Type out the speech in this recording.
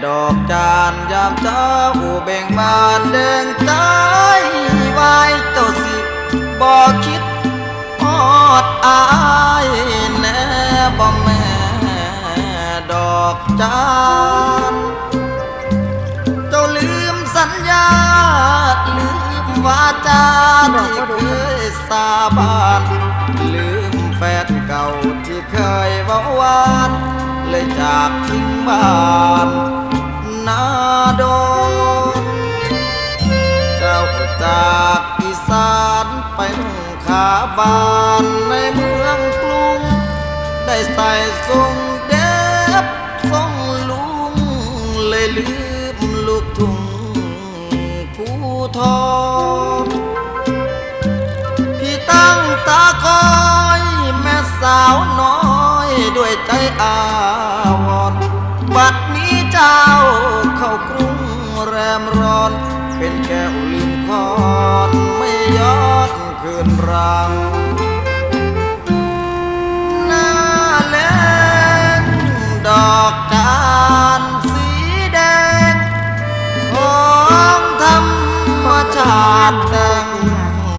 ดอกจานยามเช้าเบ่งบานเดิงใจไว้เจ้าสิบ่คิดฮอดอายแน่บ่แม่ดอกจานเจ้าลืมสัญญาลืมวาจาที่เคยสาบานลืมแฟนเก่าที่เคยเว้าหวานเลยจากทิ้งบ้านนาดนเจ้าจากอีสานไปนุ่งขาบานในเมืองกรุงได้ใส่ทรงเด็บทรงลุงเลยลืมลูกทุ่งผู้ทองพี่ตั้งตาคอยแม่สาวน้อยด้วยใจอาวรณ์บัดนี้เจ้าเข้ากรุงแรมร้อนเป็นแก้วลืมคอนไม่ย้อนคืนรัง